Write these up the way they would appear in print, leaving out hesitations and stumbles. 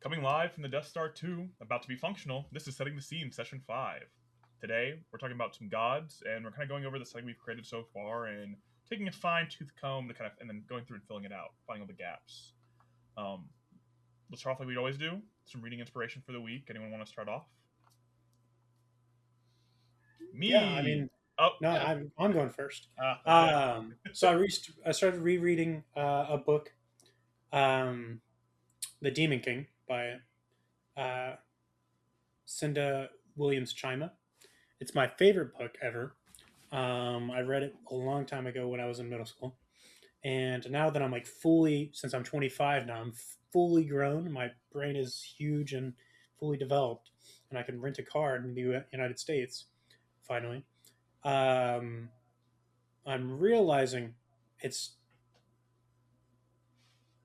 Coming live from the Death Star 2, about to be functional, this is Setting the Scene, Session 5. Today, we're talking about some gods, and we're kind of going over the setting we've created so far and taking a fine-tooth comb to and then going through and filling it out, finding all the gaps. Um, let's start off like we always do. Some reading inspiration for the week. Anyone want to start off? Yeah, I Me! mean, Oh, no, I'm going first. okay. I started rereading a book, um, The Demon King by uh, Cinda Williams Chima. It's my favorite book ever. I read it a long time ago when I was in middle school, and now that I'm like fully, since I'm 25 now, I'm fully grown. My brain is huge and fully developed, and I can rent a car in the United States. Finally, um, I'm realizing it's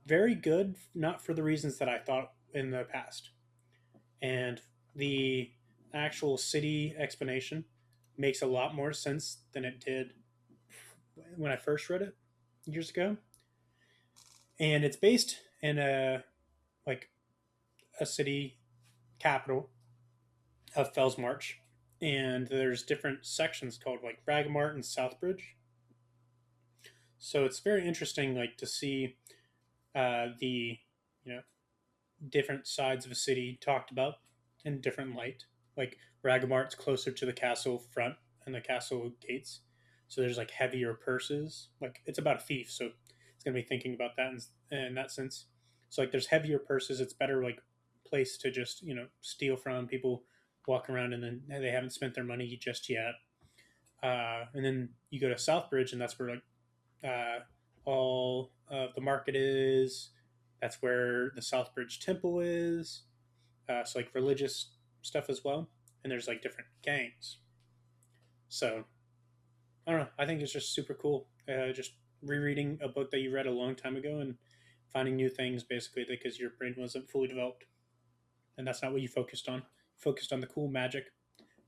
very good, not for the reasons that I thought in the past. And the actual city explanation makes a lot more sense than it did when I first read it years ago. And it's based in like a city capital of Fellsmarch, and there's different sections called like Ragamart and Southbridge. So it's very interesting, like to see the you know different sides of a city talked about in different light. Like Ragamart's closer to the castle front and the castle gates, so there's like heavier purses. Like it's about a thief, so it's gonna be thinking about that in that sense. So like there's heavier purses. It's better like place to just steal from people walk around and then they haven't spent their money just yet. And then you go to Southbridge, and that's where like all of the market is. That's where the Southbridge Temple is. So like religious stuff as well. And there's like different gangs. So I don't know. I think it's just super cool. Just rereading a book that you read a long time ago and finding new things basically because your brain wasn't fully developed, and that's not what you focused on. You focused on the cool magic.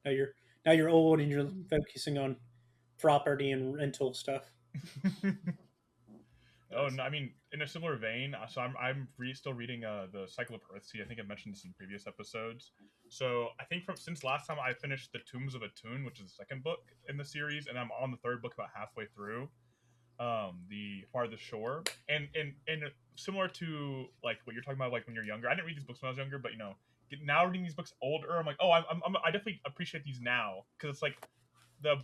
Now you're now you're old and you're focusing on property and rental stuff. Oh, no, I mean, in a similar vein, so still reading the Cycle of Earthsea. I think I mentioned this in previous episodes. So I think from since last time I finished the Tombs of Attune, which is the second book in the series, and I'm on the third book about halfway through, the Farthest Shore, and similar to like what you're talking about, like when you're younger. I didn't read these books when I was younger, but now reading these books older, I'm like, oh, I definitely appreciate these now because it's like the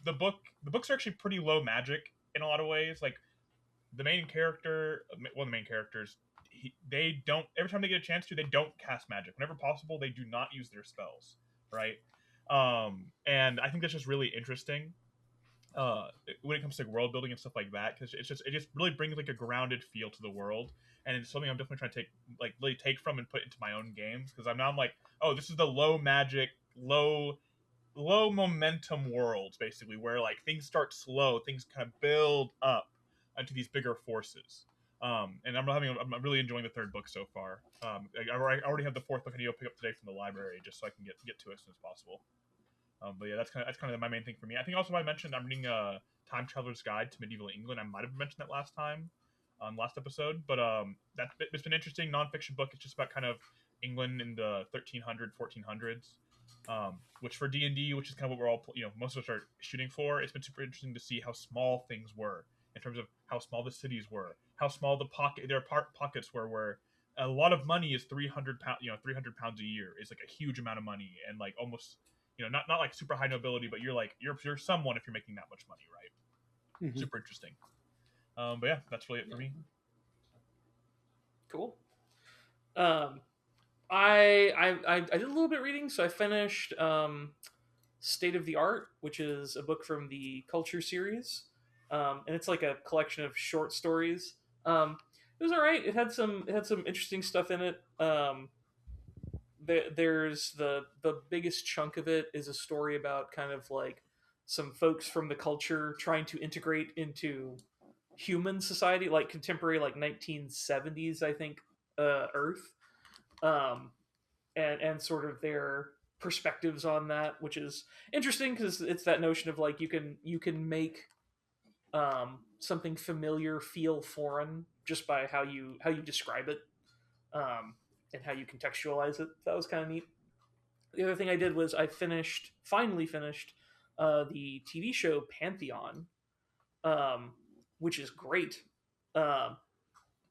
books are actually pretty low magic in a lot of ways, like the main character, one of the main characters, they don't, every time they get a chance to, they don't cast magic. Whenever possible, they do not use their spells, right? And I think that's just really interesting when it comes to world building and stuff like that, because it just really brings like a grounded feel to the world, and it's something I'm definitely trying to really take from and put into my own games, because I'm like, oh, this is the low magic, low momentum worlds, basically, where like things start slow, things kind of build up into these bigger forces. And I'm really enjoying the third book so far. I already have the fourth book I need to pick up today from the library, just so I can get to it as soon as possible. But yeah, that's kind of my main thing for me. I think also I mentioned I'm reading Time Traveler's Guide to Medieval England. I might have mentioned that last time on last episode, but it's been interesting nonfiction book. It's just about kind of England in the 1300s, 1400s, which for D&D, which is kind of what we're all most of us are shooting for. It's been super interesting to see how small things were in terms of how small the cities were, how small pockets were, where a lot of money is 300 pounds, 300 pounds a year is like a huge amount of money, and like almost not like super high nobility, but you're someone if you're making that much money, right? Mm-hmm. Super interesting. But yeah, that's really it for Yeah. me. Cool. Um, I did a little bit of reading, so I finished State of the Art, which is a book from the Culture series, and it's like a collection of short stories. It was all right. It had some interesting stuff in it. There's the biggest chunk of it is a story about kind of like some folks from the culture trying to integrate into human society, like contemporary, like 1970s, I think, Earth, um, and sort of their perspectives on that, which is interesting because it's that notion of like you can make something familiar feel foreign just by how you describe it. Um, and how you contextualize it. That was kind of neat. The other thing I did was I finally finished the TV show Pantheon, um, which is great. Um,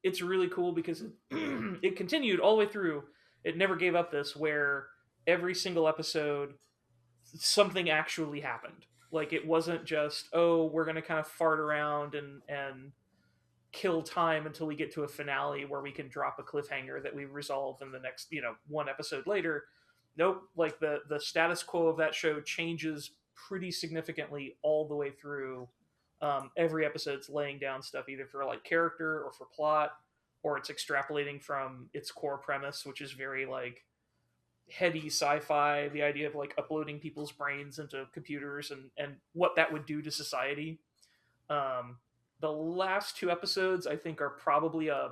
it's really cool because it continued all the way through. It never gave up this, where every single episode something actually happened. Like, it wasn't just, oh, we're gonna kind of fart around and kill time until we get to a finale where we can drop a cliffhanger that we resolve in the next, one episode later. Nope. Like, the status quo of that show changes pretty significantly all the way through. Every episode's laying down stuff either for like character or for plot, or it's extrapolating from its core premise, which is very like heady sci-fi, the idea of like uploading people's brains into computers and what that would do to society. The last two episodes I think are probably a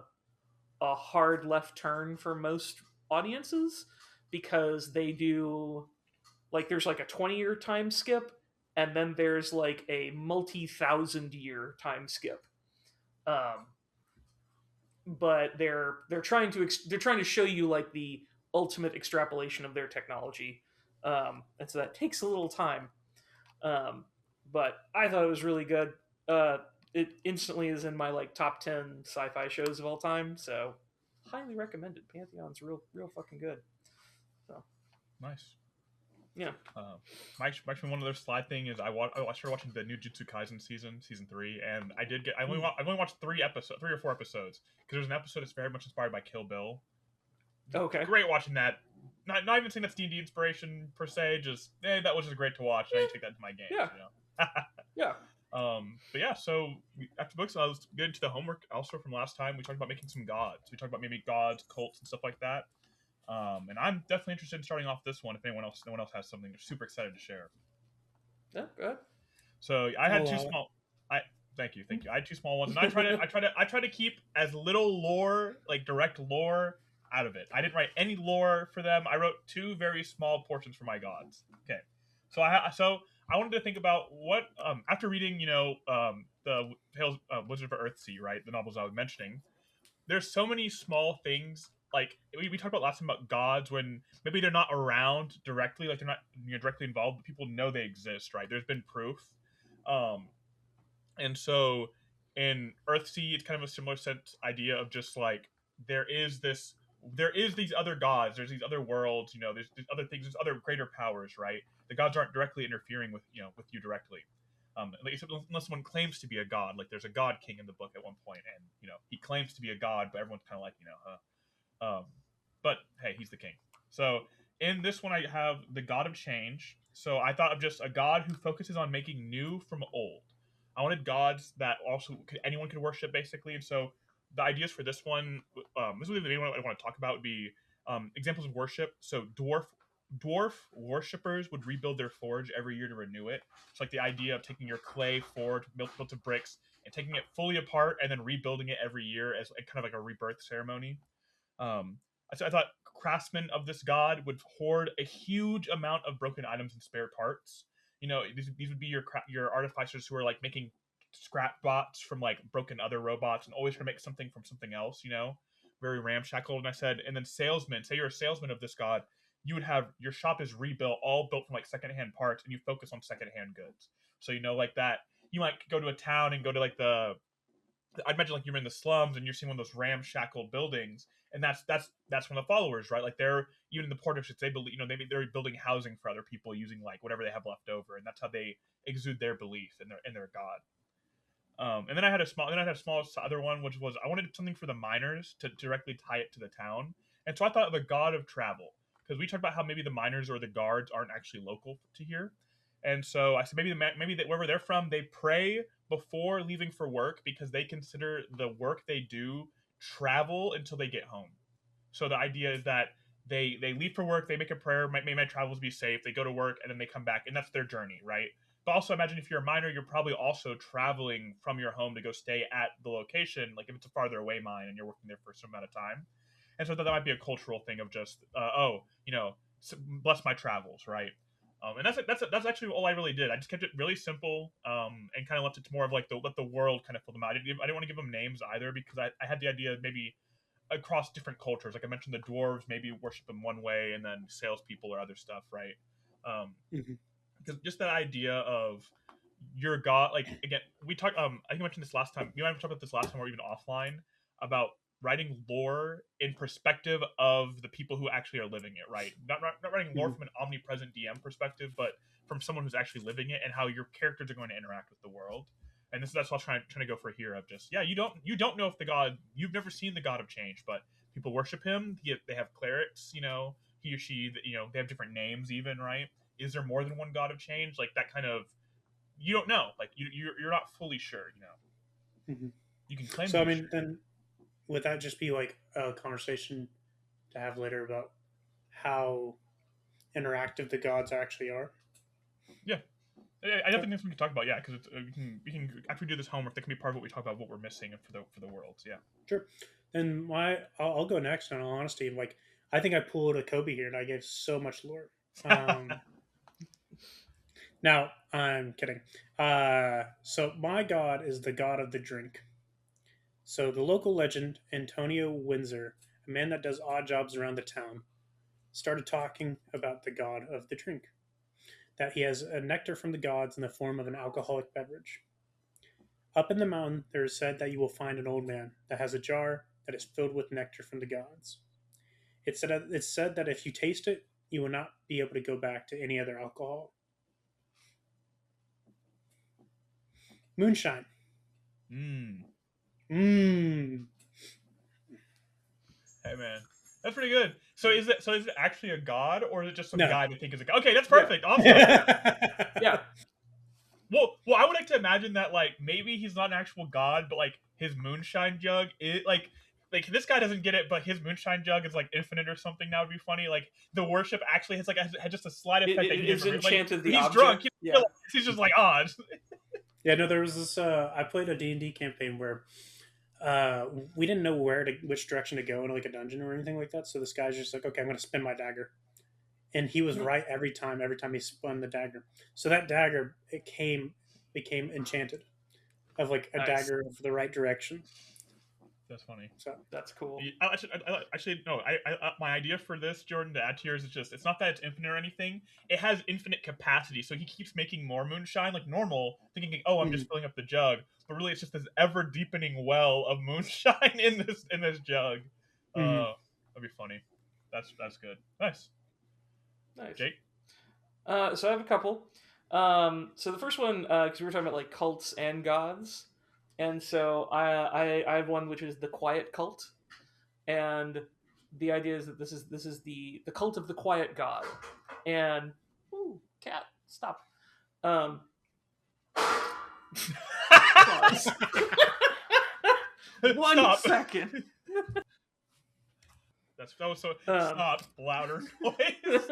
hard left turn for most audiences, because they do, like, there's like a 20-year time skip, and then there's like a multi-thousand-year time skip. But they're trying to show you like the ultimate extrapolation of their technology, and so that takes a little time. But I thought it was really good. It instantly is in my like top 10 sci-fi shows of all time, so highly recommended. Pantheon's real fucking good. So Nice. yeah. Actually, one other slide thing is I started watching the new Jujutsu Kaisen season 3, and I've only watched 3 or 4 episodes, because there's an episode that's very much inspired by Kill Bill. Okay. Great watching that. Not even saying that's D&D inspiration per se, just that was just great to watch, and I take that into my game. Yeah. Yeah. But yeah, so after books, I was getting to the homework also from last time. We talked about making some gods. We talked about maybe gods, cults, and stuff like that. And I'm definitely interested in starting off this one. If no one else has something they're super excited to share. Yeah, go ahead. So I had two small. Thank you. I had 2 small ones, and I try to keep as little lore, like direct lore, out of it. I didn't write any lore for them. I wrote 2 very small portions for my gods. Okay, so I wanted to think about what after reading the Tales Wizard of Earthsea, right, the novels I was mentioning. There's so many small things. Like we talked about last time about gods, when maybe they're not around directly, like they're not directly involved, but people know they exist, right? There's been proof. And so in Earthsea, it's kind of a similar sense idea of just like there is these other gods, there's these other worlds, there's other things, there's other greater powers, right? The gods aren't directly interfering with you directly. Unless someone claims to be a god, like there's a god king in the book at one point, and he claims to be a god, but everyone's kind of like but hey, he's the king. So in this one, I have the God of Change. So I thought of just a god who focuses on making new from old. I wanted gods that also anyone could worship, basically. And so the ideas for this one, this is the main one I want to talk about, would be examples of worship. So dwarf worshippers would rebuild their forge every year to renew it. It's like the idea of taking your clay forge built to bricks and taking it fully apart and then rebuilding it every year as kind of like a rebirth ceremony. I thought craftsmen of this god would hoard a huge amount of broken items and spare parts. These would be your artificers who are like making scrap bots from like broken other robots and always trying to make something from something else. Very ramshackle. And I said, and then salesmen. Say you're a salesman of this god, you would have your shop is all built from like secondhand parts, and you focus on secondhand goods. So like that, you might go to a town and go to like I'd imagine like you're in the slums and you're seeing one of those ramshackle buildings, and that's one of the followers, right? Like they're even in the port districts, they believe they're building housing for other people using like whatever they have left over, and that's how they exude their belief in their god. And then I had a small other one, which was I wanted something for the miners to directly tie it to the town, and so I thought of a god of travel, because we talked about how maybe the miners or the guards aren't actually local to here. And so I said maybe wherever they're from, they pray before leaving for work, because they consider the work they do travel until they get home. So the idea is that they leave for work, they make a prayer, may my travels be safe, they go to work, and then they come back, and that's their journey, right? But also imagine if you're a miner, you're probably also traveling from your home to go stay at the location, like if it's a farther away mine and you're working there for some amount of time. And so I thought that might be a cultural thing of just, bless my travels, right? And that's actually all I really did. I just kept it really simple, and kind of left it to more of like let the world kind of fill them out. I didn't want to give them names either, because I had the idea of maybe across different cultures. Like I mentioned, the dwarves maybe worship him one way, and then salespeople or other stuff, right? Mhm. Because just that idea of your god, like again, we talked. I think I mentioned this last time. You might have talked about this last time, or even offline, about writing lore in perspective of the people who actually are living it, right? Not writing lore Mhm. from an omnipresent DM perspective, but from someone who's actually living it and how your characters are going to interact with the world. And that's what I'm trying to go for here. Of just you don't know if the god, you've never seen the god of change, but people worship him. They have clerics, he or she, they have different names, even, right? Is there more than one god of change? Like that kind of, you don't know. Like you're not fully sure. Mhm. You can claim to So I be mean, sure. then would that just be like a conversation to have later about how interactive the gods actually are? Yeah, I definitely think that's something to talk about. Yeah, because we can after we do this homework, that can be part of what we talk about, what we're missing for the worlds. Yeah. Sure. And I'll go next. In all honesty, like I think I pulled a Kobe here, and I gave so much lore. Now I'm kidding. So my god is the god of the drink. So the local legend Antonio Windsor, a man that does odd jobs around the town, started talking about the god of the drink. That he has a nectar from the gods in the form of an alcoholic beverage. Up in the mountain, there is said that you will find an old man that has a jar that is filled with nectar from the gods. It's said that if you taste it, you will not be able to go back to any other alcohol. Moonshine. Mm. Mmm. Hey man, that's pretty good. So is it actually a god, or is it just some No. guy to think is a god? Okay, that's Yeah. perfect. Awesome. Yeah. Well, I would like to imagine that like maybe he's not an actual god, but like his moonshine jug is like this guy doesn't get it, but his moonshine jug is like infinite or something. That would be funny. Like the worship actually has had just a slight effect that he It's didn't like. enchanted the He's object. drunk. Yeah. He's just like odd. Yeah, no, there was this. I played a D&D campaign where we didn't know which direction to go in like a dungeon or anything like that. So this guy's just like, okay, I'm going to spin my dagger, and he was Mhm. right every time. Every time he spun the dagger, so that dagger became enchanted, of like a Nice. dagger of the right direction. That's funny. So That's cool. Actually, no. My idea for this, Jordan, to add to yours is just it's not that it's infinite or anything. It has infinite capacity, so he keeps making more moonshine like normal, thinking, "Oh, I'm just filling up the jug," but really it's just this ever deepening well of moonshine in this jug. Mhm. That'd be funny. That's good. Nice, Nice. Jake. So I have a couple. So the first one, because we were talking about like cults and gods, and so I have one which is the Quiet Cult, and the idea is that this is the cult of the Quiet God, and ooh, cat, stop. Pause. 1 Stop. second. That was so stop louder, please.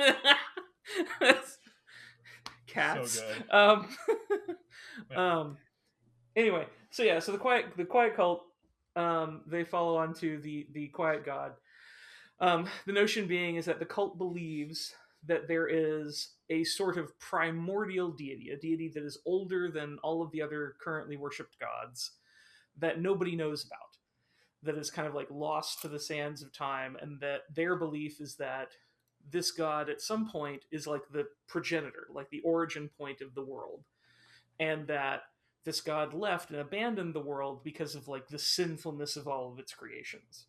Cats. So good. Anyway, so yeah, so the quiet cult, they follow on to the quiet god. The notion being is that the cult believes that there is a sort of primordial deity, a deity that is older than all of the other currently worshipped gods, that nobody knows about, that is kind of like lost to the sands of time, and that their belief is that this god at some point is like the progenitor, like the origin point of the world, and that this god left and abandoned the world because of like the sinfulness of all of its creations.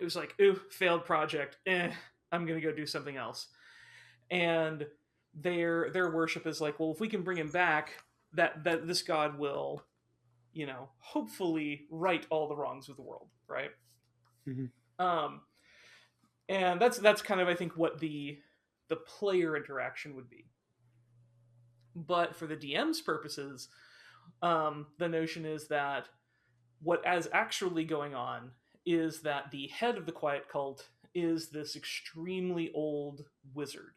It was like, ooh, failed project. I'm gonna go do something else. And their worship is like, well, if we can bring him back, that this god will, hopefully right all the wrongs of the world, right? Mhm. And that's kind of, I think, what the player interaction would be. But for the DM's purposes, the notion is that what is actually going on is that the head of the quiet cult is this extremely old wizard.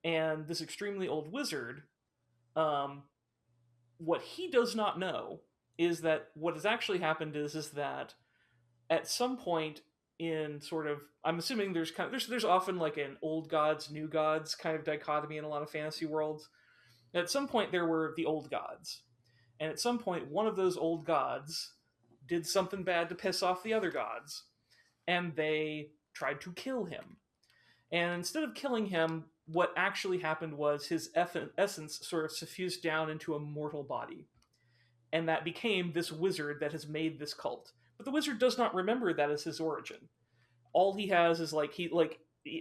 And this extremely old wizard, what he does not know is that what has actually happened is that at some point in sort of, I'm assuming there's often like an old gods, new gods kind of dichotomy in a lot of fantasy worlds. At some point there were the old gods. And at some point one of those old gods did something bad to piss off the other gods. and they tried to kill him. And instead of killing him, what actually happened was his essence sort of suffused down into a mortal body. And that became this wizard that has made this cult. But the wizard does not remember that as his origin. All he has is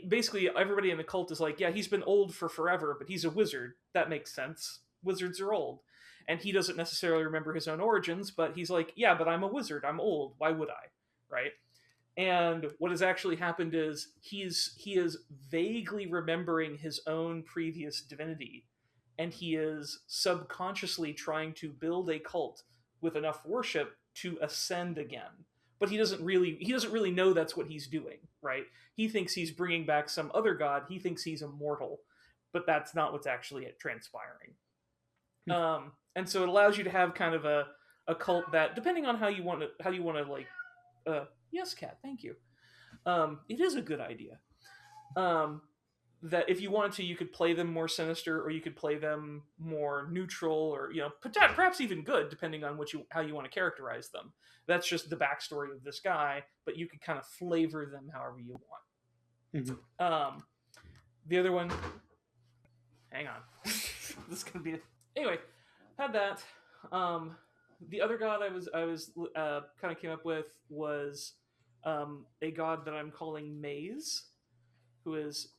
basically everybody in the cult is like, yeah, he's been old for forever, but he's a wizard. That makes sense. Wizards are old. And he doesn't necessarily remember his own origins, but he's like, yeah, but I'm a wizard. I'm old. Why would I? Right? And what has actually happened is he is vaguely remembering his own previous divinity, and he is subconsciously trying to build a cult with enough worship to ascend again. But he doesn't really know that's what he's doing, right? He thinks he's bringing back some other god. He thinks he's immortal, but that's not what's actually transpiring. And so it allows you to have kind of a cult that, depending on how you want to like. Yes, Kat, thank you. It is a good idea. That if you wanted to, you could play them more sinister, or you could play them more neutral, or perhaps even good, depending on how you want to characterize them. That's just the backstory of this guy, but you could kind of flavor them however you want. Mm-hmm. The other one, hang on, this is gonna be anyway. Had that. The other god I was kind of came up with was a god that I'm calling Maize, who is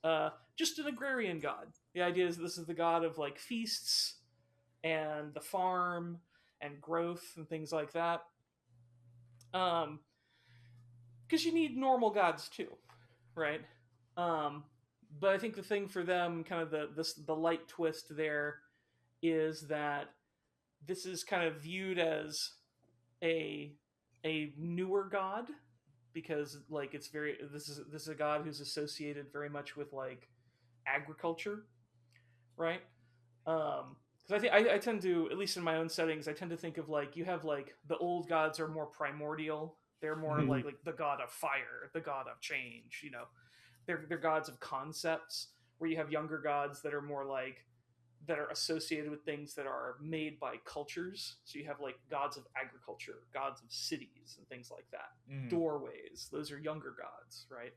just an agrarian god. The idea is this is the god of like feasts and the farm and growth and things like that. Because you need normal gods too, right? But I think the thing for them, kind of the light twist there, is that this is kind of viewed as a newer god, because like this is a god who's associated very much with like agriculture, right? Because I tend to, at least in my own settings, I tend to think of like, you have like the old gods are more primordial. They're more Mhm. like the god of fire, the god of change. They're gods of concepts. Where you have younger gods that are more like, that are associated with things that are made by cultures. So you have like gods of agriculture, gods of cities, and things like that. Mhm. Doorways, those are younger gods, right?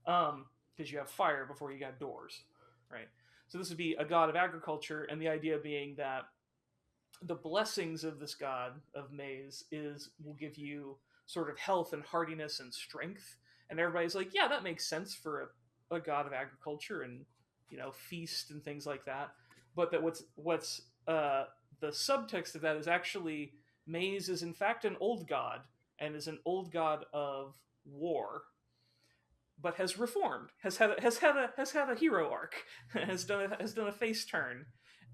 Because you have fire before you got doors, right? So this would be a god of agriculture, and the idea being that the blessings of this god of Maize will give you sort of health and hardiness and strength. And everybody's like, yeah, that makes sense for a god of agriculture and feast and things like that. But that what's the subtext of that is actually Maize is in fact an old god, and is an old god of war, but has reformed, has had a hero arc, has done a face turn,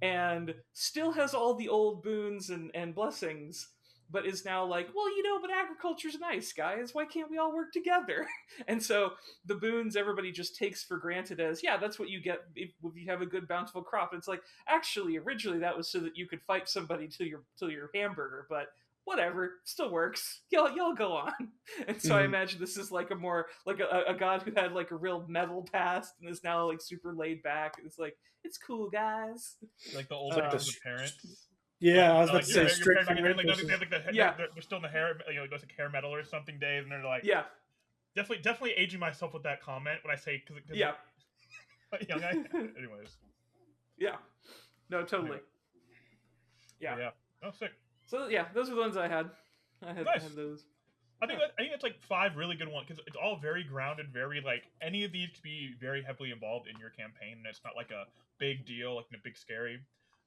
and still has all the old boons and blessings, but is now like, well, but agriculture's nice, guys. Why can't we all work together? And so the boons everybody just takes for granted as, yeah, that's what you get if you have a good bountiful crop. It's like, actually, originally that was so that you could fight somebody till your hamburger, but whatever, still works. Y'all go on. And so I imagine this is like a more like a god who had like a real metal past and is now like super laid back. It's like, it's cool, guys. Like the old Like gods the of parents. Yeah, I was Like, about to say your strict parents, parent like, versus- they have, like, Yeah. they're still in the hair, it goes like hair metal or something days, and they're like, Yeah, definitely aging myself with that comment when I say, cause yeah, young guy. Anyways, yeah. No, totally. Yeah. yeah. Oh, sick. So yeah, those are the ones I had. I had Nice. those. I think that's like 5 really good ones, because it's all very grounded, very like any of these could be very heavily involved in your campaign, and it's not like a big deal, like a big scary.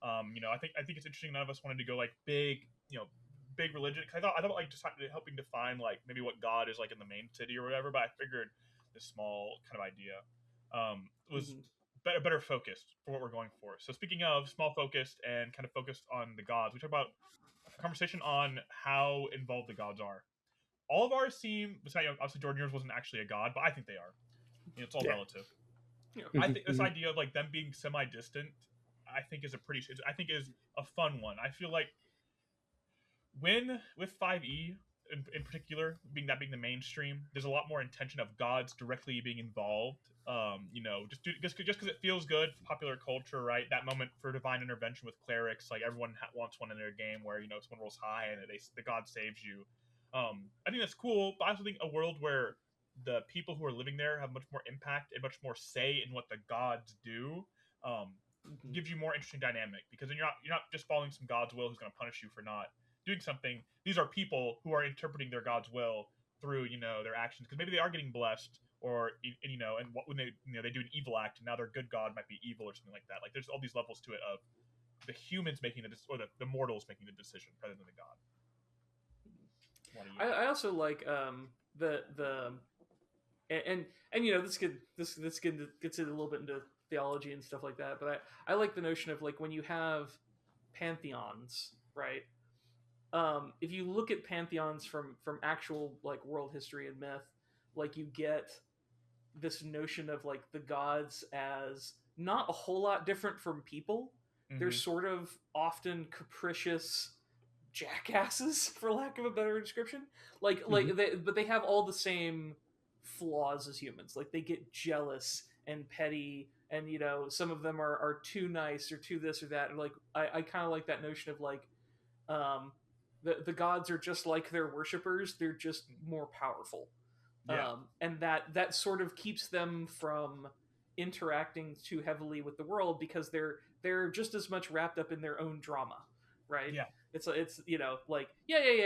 I think it's interesting. None of us wanted to go like big religion, because I thought like just helping define like maybe what God is like in the main city or whatever. But I figured this small kind of idea was better focused for what we're going for. So speaking of small focused and kind of focused on the gods, we talk about a conversation on how involved the gods are. All of ours seem, besides obviously Jordan, yours wasn't actually a god, but I think they are. It's all relative. Yeah. I think this idea of like them being semi-distant, I think is a fun one. I feel like with 5e in particular, being the mainstream, there's a lot more intention of gods directly being involved. Just because it feels good, popular culture, right? That moment for divine intervention with clerics, like everyone wants one in their game where someone rolls high and the god saves you. I think that's cool, but I also think a world where the people who are living there have much more impact and much more say in what the gods do. Gives you more interesting dynamic, because then you're not just following some god's will who's going to punish you for not doing something. These are people who are interpreting their god's will through their actions, because maybe they are getting blessed, or when they they do an evil act and now their good god might be evil or something like that. Like there's all these levels to it of the humans making or the mortals making the decision rather than the god. I also like the and this gets it a little bit into theology and stuff like that, but I like the notion of like when you have pantheons, right? If you look at pantheons from actual like world history and myth, like you get this notion of like the gods as not a whole lot different from people. They're sort of often capricious jackasses, for lack of a better description. But they have all the same flaws as humans. Like they get jealous and petty, and some of them are too nice or too this or that. And like I kind of like that notion of like the gods are just like their worshippers. They're just more powerful. Yeah. And that sort of keeps them from interacting too heavily with the world, because they're just as much wrapped up in their own drama, right? Yeah. It's like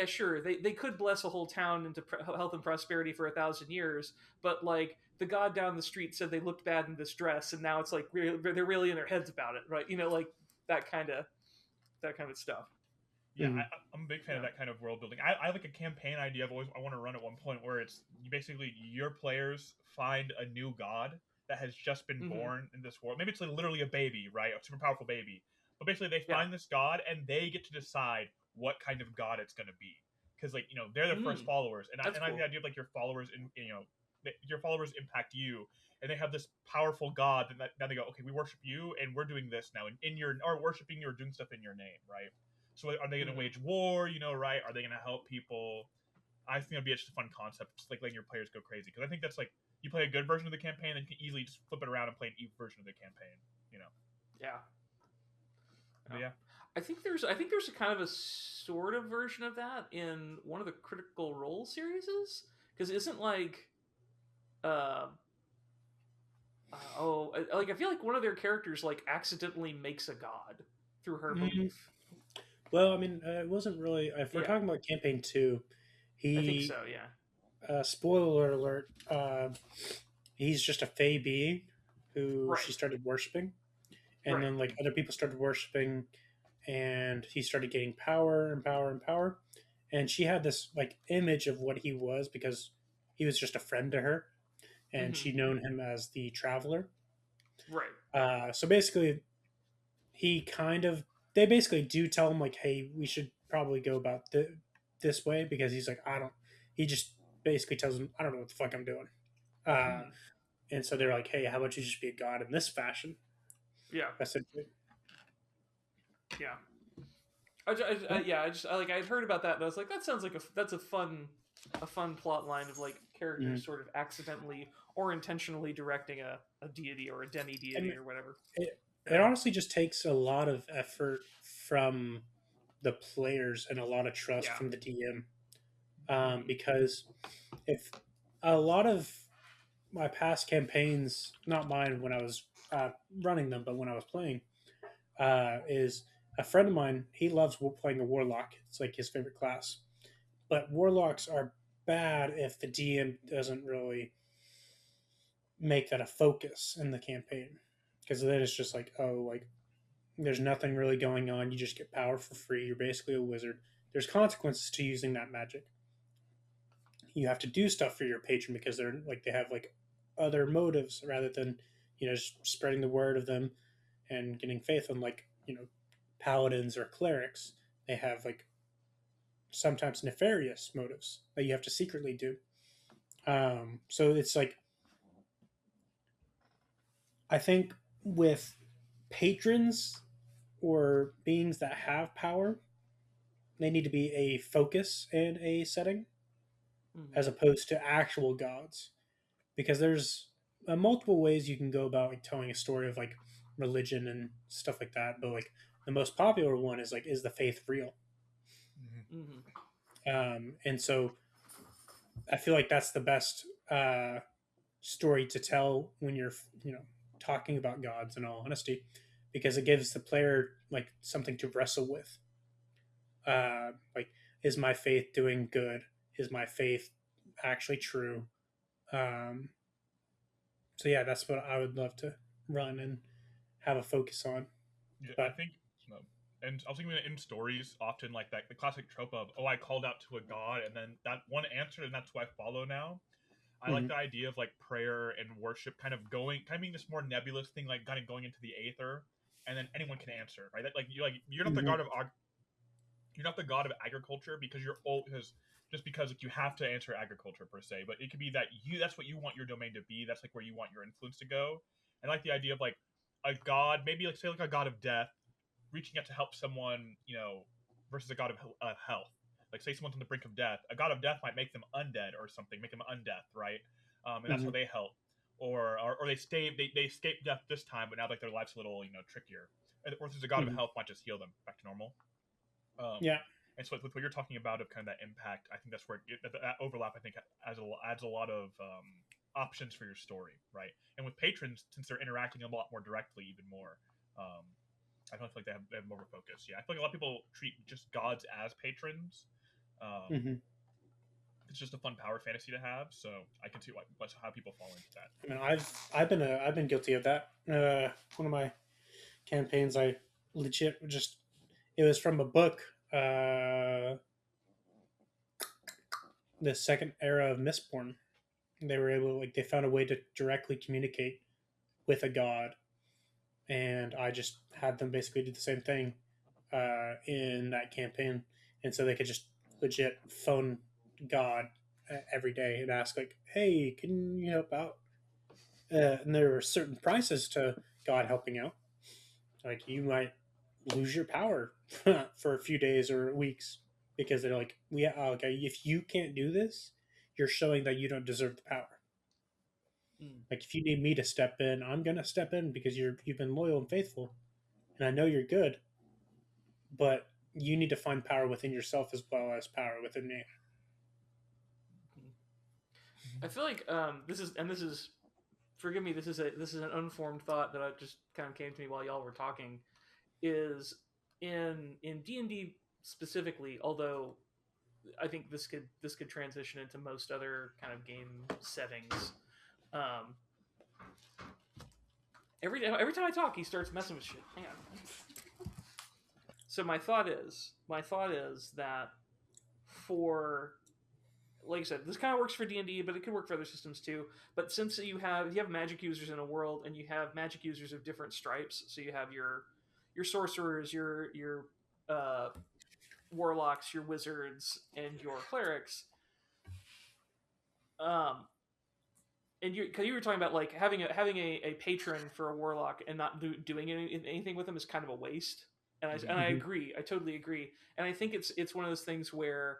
sure, they could bless a whole town into health and prosperity for 1,000 years, but like the god down the street said they looked bad in this dress, and now it's like they're really in their heads about it, right? Like that kind of stuff. Yeah, I'm a big fan of that kind of world building. I like a campaign idea I want to run at one point, where it's basically your players find a new god that has just been born in this world. Maybe it's like literally a baby, right? A super powerful baby. But basically they find this god and they get to decide what kind of god it's going to be. Because like, they're the first followers. And I think the idea of like your followers your followers impact you, and they have this powerful god, and now they go, okay, we worship you and we're doing this now or worshiping you or doing stuff in your name, right? So are they going to wage war, right? Are they going to help people? I think it'd be just a fun concept, just like letting your players go crazy. Because I think that's like, you play a good version of the campaign, then you can easily just flip it around and play an evil version of the campaign, Yeah. But yeah. I think there's a kind of a sort of version of that in one of the Critical Role series, because isn't like I feel like one of their characters like accidentally makes a god through her belief. Well, I mean, it wasn't really. If we're talking about campaign 2, I think so. Yeah. Spoiler alert. He's just a fae being who she started worshiping, and then like other people started worshiping, and he started getting power and power and power, and she had this like image of what he was, because he was just a friend to her, and she'd known him as the Traveler. Right. So basically, they basically do tell him like, hey, we should probably go about this way, because he's like, he just basically tells him, I don't know what the fuck I'm doing. And so they're like, hey, how about you just be a god in this fashion? Yeah. Essentially. Yeah. I'd heard about that, and I was like, that sounds like that's a fun plot line of like characters sort of accidentally or intentionally directing a deity or a demi-deity or whatever. It honestly just takes a lot of effort from the players and a lot of trust from the DM. Because if a lot of my past campaigns, not mine when I was running them, but when I was playing, is a friend of mine, he loves playing a warlock. It's like his favorite class. But warlocks are bad if the DM doesn't really make that a focus in the campaign. Because then it's just like, there's nothing really going on. You just get power for free. You're basically a wizard. There's consequences to using that magic. You have to do stuff for your patron, because they have like other motives rather than just spreading the word of them and getting faith. On like paladins or clerics, they have like sometimes nefarious motives that you have to secretly do. So it's like, I think with patrons or beings that have power, they need to be a focus in a setting, as opposed to actual gods, because there's multiple ways you can go about like telling a story of like religion and stuff like that. But like the most popular one is like, is the faith real? And so I feel like that's the best uh, story to tell when you're talking about gods, in all honesty, because it gives the player like something to wrestle with. Like, is my faith doing good? Is my faith actually true? Um, so yeah, that's what I would love to run and have a focus on. Yeah, I But think, um, and I was thinking in stories, often like that, the classic trope of, oh, I called out to a god, and then that one answered, and that's who I follow now. I like mhm, the idea of like prayer and worship kind of being this more nebulous thing, like kind of going into the aether, and then anyone can answer, right? That, you're not the mhm, god of you're not the god of agriculture because you're old because just because like, you have to answer agriculture per se, but it could be that that's what you want your domain to be. That's like where you want your influence to go. And I like the idea of like a god, maybe like say like a god of death, reaching out to help someone, versus a god of health. Like say someone's on the brink of death, a god of death might make them undead or something, make them undeath, right? And that's how mhm, they help. Or they escape death this time, but now like their life's a little trickier. Or there's a god of mhm. health might just heal them back to normal. Yeah. And so with what you're talking about of kind of that impact, I think that's where that overlap I think adds a lot of options for your story, right? And with patrons, since they're interacting a lot more directly, even more, um, I don't feel like they have more of a focus. Yeah, I feel like a lot of people treat just gods as patrons. Um, Mhm. it's just a fun power fantasy to have, so I can see how people fall into that. I mean, I've been guilty of that. One of my campaigns, I legit just it was from a book, the second era of Mistborn. They were able, like, they found a way to directly communicate with a god, and I just had them basically do the same thing in that campaign, and so they could just legit phone God every day and ask like, "Hey, can you help out?" And there were certain prices to God helping out. Like, you might lose your power for a few days or weeks because they're like, "We okay, if you can't do this, you're showing that you don't deserve the power." Mm. Like, if you need me to step in, I'm gonna step in because you've been loyal and faithful, and I know you're good. But you need to find power within yourself as well as power within me. I feel like this is forgive me, this is an unformed thought that I just kind of came to me while y'all were talking. Is in D&D specifically, although I think this could transition into most other kind of game settings. Um, every time I talk, he starts messing with shit. Hang on. So my thought is that for, like I said, this kind of works for D&D, but it could work for other systems too. But since you have magic users in a world, and you have magic users of different stripes, so you have your sorcerers, your uh, warlocks, your wizards, and your clerics. Um, and because you were talking about like having a patron for a warlock and not doing anything with them is kind of a waste. And I Mm-hmm. agree. I totally agree. And I think it's one of those things where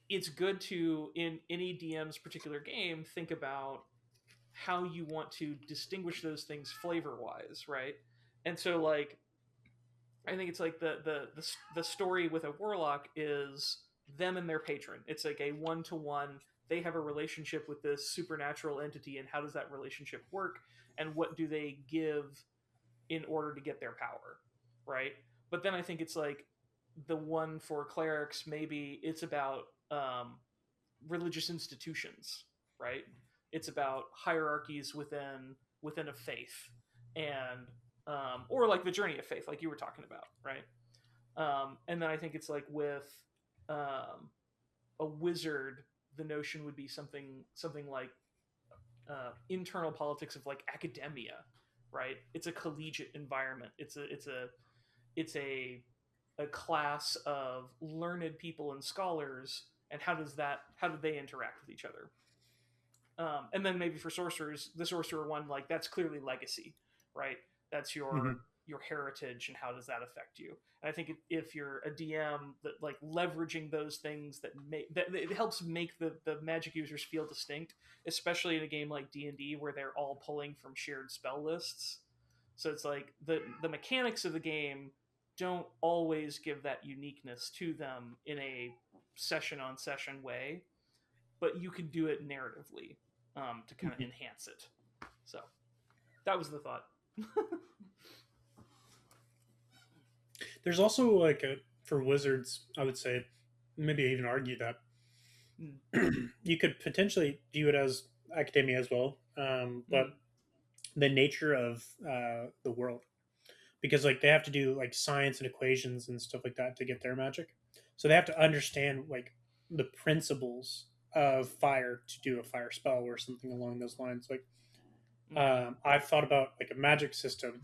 it's good to, in any DM's particular game, think about how you want to distinguish those things flavor wise, right? And so like I think it's like the story with a warlock is them and their patron. It's like a one to one. They have a relationship with this supernatural entity, and how does that relationship work? And what do they give in order to get their power, right? But then I think it's like the one for clerics. Maybe it's about religious institutions, right? It's about hierarchies within a faith, and or like the journey of faith, like you were talking about, right? And then I think it's like with um, a wizard, the notion would be something like internal politics of like academia, right? It's a collegiate environment. It's a class of learned people and scholars, and how do they interact with each other? And then maybe for sorcerers, the sorcerer one, like that's clearly legacy, right? That's Mm-hmm. your heritage, and how does that affect you? And I think if you're a DM, that like leveraging those things that it helps make the magic users feel distinct, especially in a game like D&D where they're all pulling from shared spell lists. So it's like the mechanics of the game don't always give that uniqueness to them in a session on session way. but you can do it narratively to kind of enhance it. So that was the thought. There's also like for wizards, I would say, maybe even argue that you could potentially view it as academia as well, but the nature of the world, because like they have to do like science and equations and stuff like that to get their magic, so they have to understand like the principles of fire to do a fire spell or something along those lines. Like I've thought about like a magic system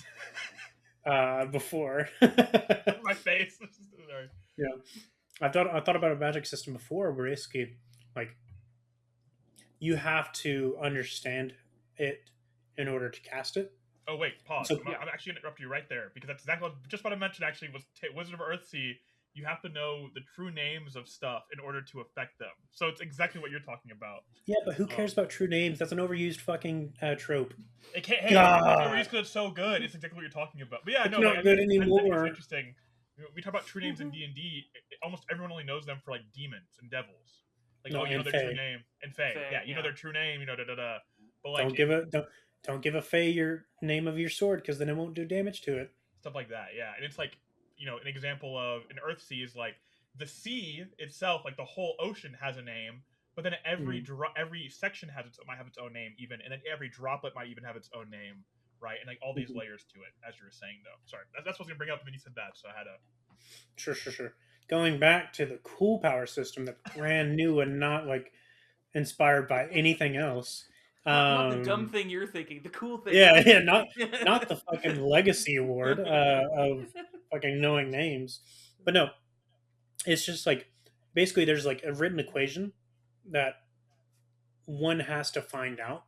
before. My face. Yeah, I thought about a magic system before where basically like you have to understand it in order to cast it. Oh wait, pause. So, I'm actually gonna interrupt you right there because that's exactly just what I mentioned. Actually, was Wizard of Earthsea. You have to know the true names of stuff in order to affect them. So it's exactly what you're talking about. Yeah, but who cares about true names? That's an overused fucking trope. It can't. Hey, it's because it's so good. It's exactly what you're talking about. But yeah, it's no, not like, good I think anymore. it's interesting. We talk about true names in D&D. Almost everyone only knows them for like demons and devils. Like, No, oh, you know their Fae. true name and Fae. Yeah, you know their true name. You know, da da da. But like, don't give a Fae your name of your sword because then it won't do damage to it. Stuff like that. Yeah, and it's like, you know, an example of an Earthsea is like the sea itself, like the whole ocean has a name, but then every every section might have its own name even, and then every droplet might even have its own name, right? And like all these layers to it, as you were saying though. Sorry, that's what I was gonna bring up, and then you said that, so I had to. Sure. Going back to the cool power system that's brand new and not like inspired by anything else. Not the dumb thing you're thinking, the cool thing. Yeah, not the fucking legacy award of fucking knowing names, but no, it's just like basically there's like a written equation that one has to find out,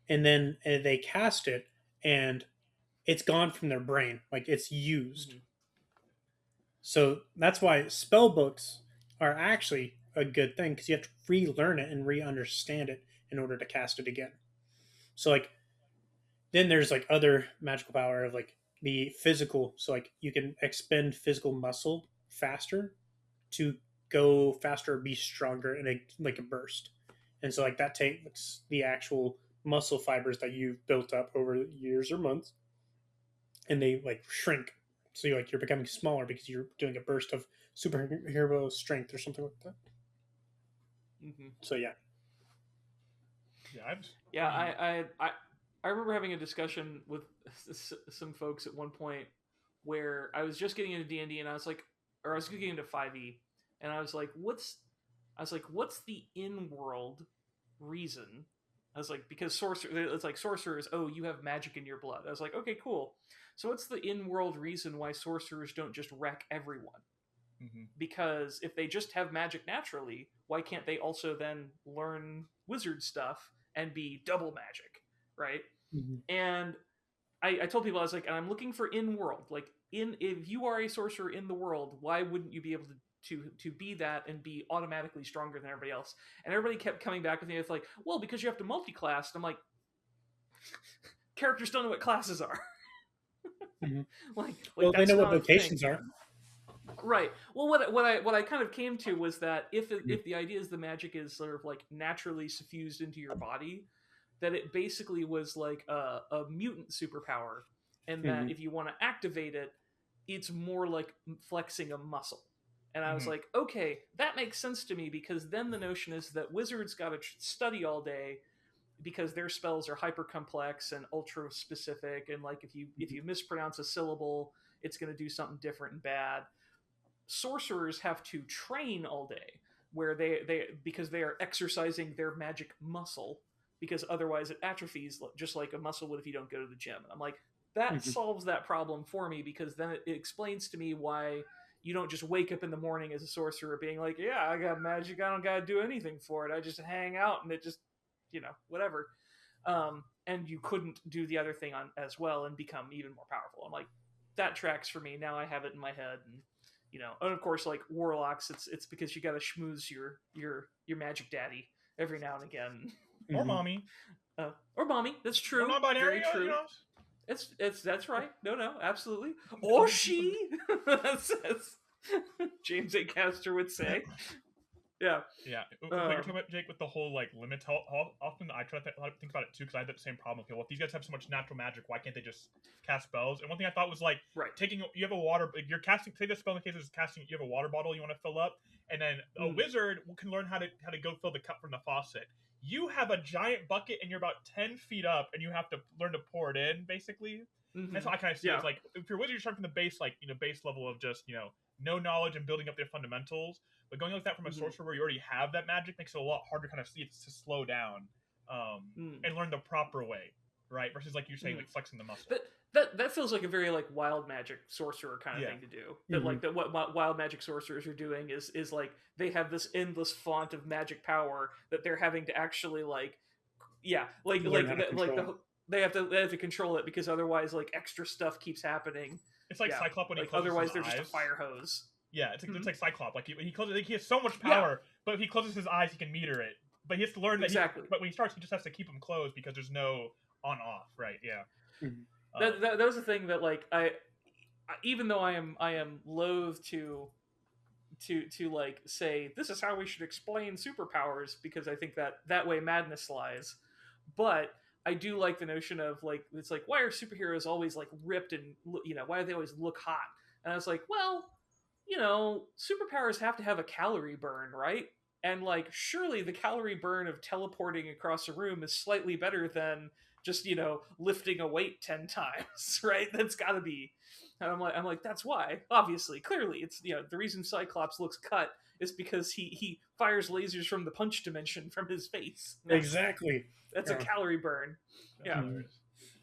and then they cast it, and it's gone from their brain, like it's used. So that's why spell books are actually a good thing because you have to relearn it and re-understand it in order to cast it again. So like then there's like other magical power of like the physical, so like you can expend physical muscle faster to go faster or be stronger in a burst. And so like that takes the actual muscle fibers that you've built up over years or months and they like shrink. So you're becoming smaller because you're doing a burst of superhero strength or something like that. So yeah. I remember having a discussion with some folks at one point where I was just getting into D&D and I was like, or I was getting into 5e, and I was like, what's the in-world reason? I was like, because sorcerers, oh, you have magic in your blood. I was like, okay, cool. So what's the in-world reason why sorcerers don't just wreck everyone? Because if they just have magic naturally, why can't they also then learn wizard stuff and be double magic, right? And I told people, I was like, and I'm looking for in-world. Like, if you are a sorcerer in the world, why wouldn't you be able to be that and be automatically stronger than everybody else? And everybody kept coming back with me with like, well, because you have to multi-class. And I'm like, characters don't know what classes are. like well, they know what vocations are. Right. Well, what I kind of came to was that if the idea is the magic is sort of like naturally suffused into your body, that it basically was like a mutant superpower, and that if you want to activate it, it's more like flexing a muscle. And I was like, okay, that makes sense to me, because then the notion is that wizards got to study all day because their spells are hyper complex and ultra specific, and like if you mispronounce a syllable, it's going to do something different and bad. Sorcerers have to train all day, where they because they are exercising their magic muscle, because otherwise it atrophies just like a muscle would if you don't go to the gym. And I'm like, that solves that problem for me, because then it explains to me why you don't just wake up in the morning as a sorcerer being like, yeah, I got magic, I don't gotta do anything for it, I just hang out and it just, whatever. And you couldn't do the other thing as well and become even more powerful. I'm like, that tracks for me. Now I have it in my head. And and of course, like warlocks, it's because you got to schmooze your magic daddy every now and again, or mommy, or mommy. That's true. Non-binary, very true. That's right. No, absolutely. Or she, as James A. Caster would say. Yeah. Yeah, what you're talking Um, about, Jake, with the whole like limits. How often I try to think about it too, because I had that same problem. Okay, well, if these guys have so much natural magic, why can't they just cast spells? And one thing I thought was like right. you have a water, you're casting. Say the spell in the case is casting. You have a water bottle you want to fill up, and then a Mm, wizard can learn how to go fill the cup from the faucet. You have a giant bucket and you're about 10 feet up, and you have to learn to pour it in, basically. That's hmm how I kind of see it. Yeah. It's like if you're a wizard, you're starting from the base, like base level of just no knowledge and building up their fundamentals. But going like that from a hmm sorcerer where you already have that magic makes it a lot harder to kind of see it to slow down, mm, and learn the proper way, right? Versus like you're saying, mm. like flexing the muscle. That feels like a very like wild magic sorcerer kind of Yeah. thing to do. That like that what wild magic sorcerers are doing is like they have this endless font of magic power that they're having to actually like Learn how to control. they have to control it because otherwise like extra stuff keeps happening. It's like Yeah, Cyclops when he like closes otherwise his they're eyes. just a fire hose. Yeah, it's Mhm. like Cyclops. Like he closes, like he has so much power, but if he closes his eyes, he can meter it. But he has to learn that. Exactly. But when he starts, he just has to keep them closed because there's no on off. Right? Yeah. Mhm. That was the thing that like even though I am loath to like say this is how we should explain superpowers because I think that way madness lies, but I do like the notion of like it's like why are superheroes always like ripped and why do they always look hot? And I was like, well, superpowers have to have a calorie burn, right? And like surely the calorie burn of teleporting across a room is slightly better than just lifting a weight 10 times, right? That's got to be. And I'm like that's why obviously clearly it's the reason Cyclops looks cut is because he fires lasers from the punch dimension from his face. Exactly. That's a calorie burn. Yeah.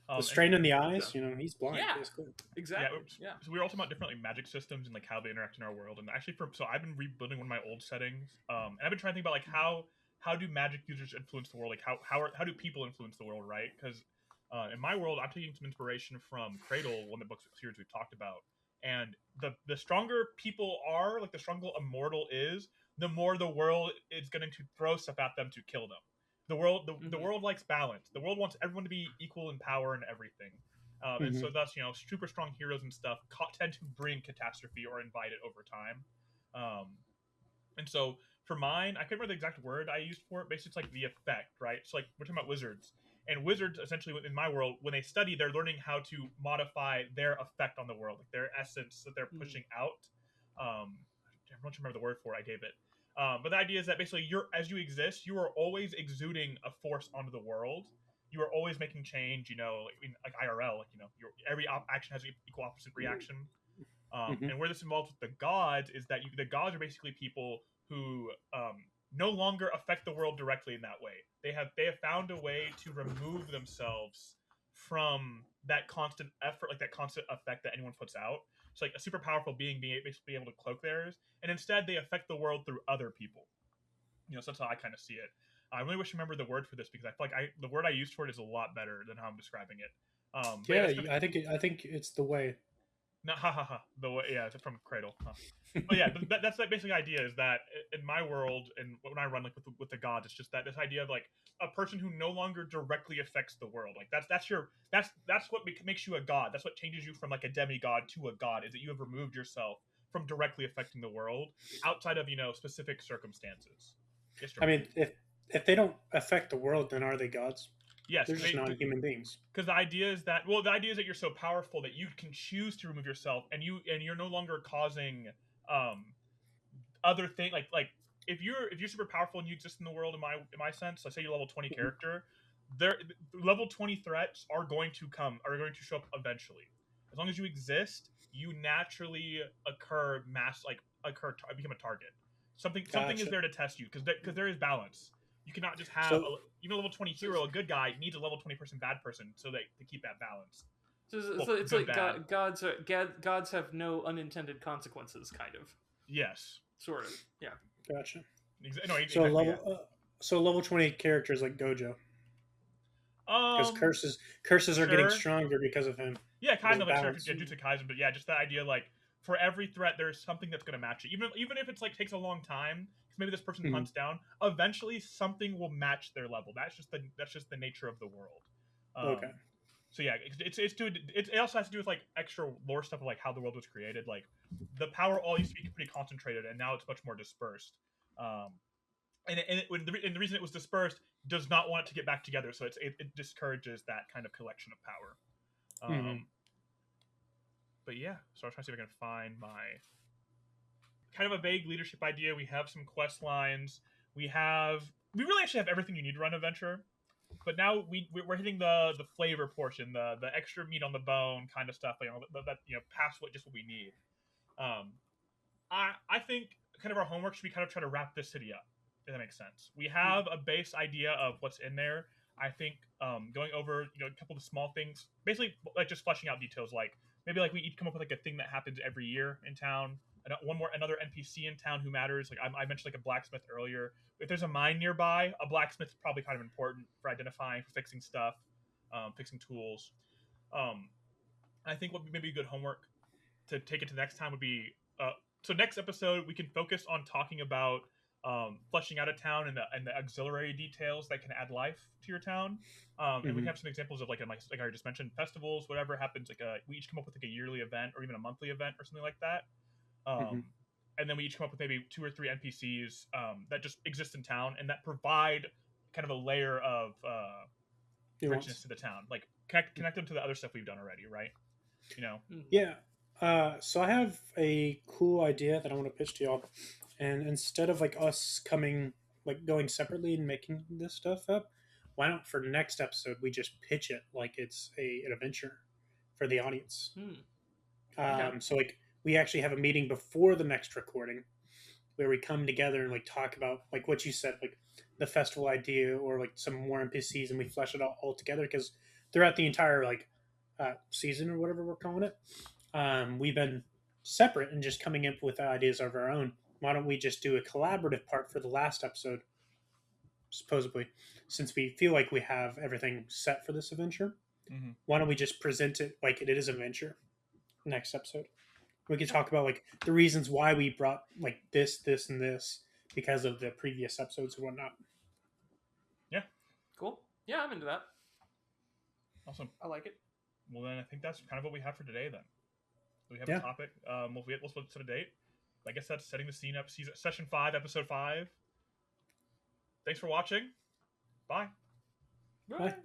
The strain in the eyes, he's blind. Yeah. Basically. Exactly. Yeah. So we were also about different like magic systems and like how they interact in our world. And actually, so I've been rebuilding one of my old settings, and I've been trying to think about like how do magic users influence the world? Like how do people influence the world, right? Because in my world, I'm taking some inspiration from Cradle, one of the books series we've talked about. And the stronger people are, like the stronger a mortal is, the more the world is going to throw stuff at them to kill them. The world likes balance. The world wants everyone to be equal in power and everything. And so thus, super strong heroes and stuff tend to bring catastrophe or invite it over time. And so for mine, I can't remember the exact word I used for it. Basically, it's like the effect, right? So like we're talking about wizards, and wizards essentially in my world, when they study, they're learning how to modify their effect on the world, like their essence that they're pushing out. I don't remember the word for it. I gave it. But the idea is that basically, as you exist, you are always exuding a force onto the world. You are always making change. Like IRL, like every action has an equal opposite reaction. And where this involves with the gods is that the gods are basically people who no longer affect the world directly in that way. They have found a way to remove themselves from that constant effort, like that constant effect that anyone puts out. So like a super powerful being basically able to cloak theirs, and instead they affect the world through other people. So that's how I kind of see it. I really wish I remember the word for this because I feel like the word I used for it is a lot better than how I'm describing it. I think it's the way. No, the way, yeah, it's from Cradle. Huh. But yeah, that's that basic idea is that in my world and when I run like with the gods, it's just that this idea of like a person who no longer directly affects the world. Like that's what makes you a god. That's what changes you from like a demigod to a god. Is that you have removed yourself from directly affecting the world outside of specific circumstances. I mean, if they don't affect the world, then are they gods? Yes, they're just non-human beings. Because the idea is that you're so powerful that you can choose to remove yourself, and you're no longer causing other things like if you're super powerful and you exist in the world in my sense, let's say you're level 20 character, level 20 threats are going to show up eventually. As long as you exist, you naturally become a target. Something is there to test you because there is balance. You cannot just have even a level 20 hero, a good guy needs a level 20 person bad person so that to keep that balance. So it's like gods have no unintended consequences, kind of. Yes. Sort of. Yeah. Gotcha. Exactly, so level 20 characters like Gojo. Because curses are getting stronger because of him. Yeah, kind of like Jujutsu Kaisen, but yeah, just that idea like for every threat there's something that's going to match it. Even if it's like takes a long time, because maybe this person hunts down, eventually something will match their level. That's just the nature of the world. Okay. So yeah, it also has to do with like extra lore stuff of like how the world was created. Like the power all used to be pretty concentrated, and now it's much more dispersed. and the reason it was dispersed does not want it to get back together, so it discourages that kind of collection of power. Mhm. But yeah, so I'm trying to see if I can find my kind of a vague leadership idea. We have some quest lines. We really actually have everything you need to run an adventure. But now we're hitting the flavor portion, the extra meat on the bone kind of stuff, that past what we need. I think kind of our homework should be kind of try to wrap this city up, if that makes sense. We have a base idea of what's in there. I think going over a couple of small things, basically like just fleshing out details, like maybe like we each come up with like a thing that happens every year in town, another NPC in town who matters. Like I mentioned like a blacksmith earlier. If there's a mine nearby, a blacksmith's probably kind of important for identifying, for fixing stuff, fixing tools. I think what maybe good homework to take it to the next time would be so next episode we can focus on talking about fleshing out a town and the auxiliary details that can add life to your town. And we can have some examples of like I just mentioned, festivals, whatever happens. We each come up with like a yearly event or even a monthly event or something like that. And then we each come up with maybe 2 or 3 NPCs that just exist in town and that provide kind of a layer of richness to the town. Like connect them to the other stuff we've done already, right? Yeah. So I have a cool idea that I want to pitch to y'all. And instead of like us going separately and making this stuff up, why not for next episode we just pitch it like it's an adventure for the audience. Okay. So like we actually have a meeting before the next recording where we come together and like talk about like what you said, like the festival idea or like some more NPCs, and we flesh it out all together because throughout the entire season or whatever we're calling it, we've been separate and just coming up with ideas of our own. Why don't we just do a collaborative part for the last episode, supposedly, since we feel like we have everything set for this adventure? Mm-hmm. Why don't we just present it like it is an adventure next episode? We could talk about like the reasons why we brought like this, and this because of the previous episodes and whatnot. Yeah. Cool. Yeah, I'm into that. Awesome. I like it. Well, then I think that's kind of what we have for today. Then we have Yeah. a topic. We'll set a date. I guess that's setting the scene up. Session 5, episode 5. Thanks for watching. Bye. Bye.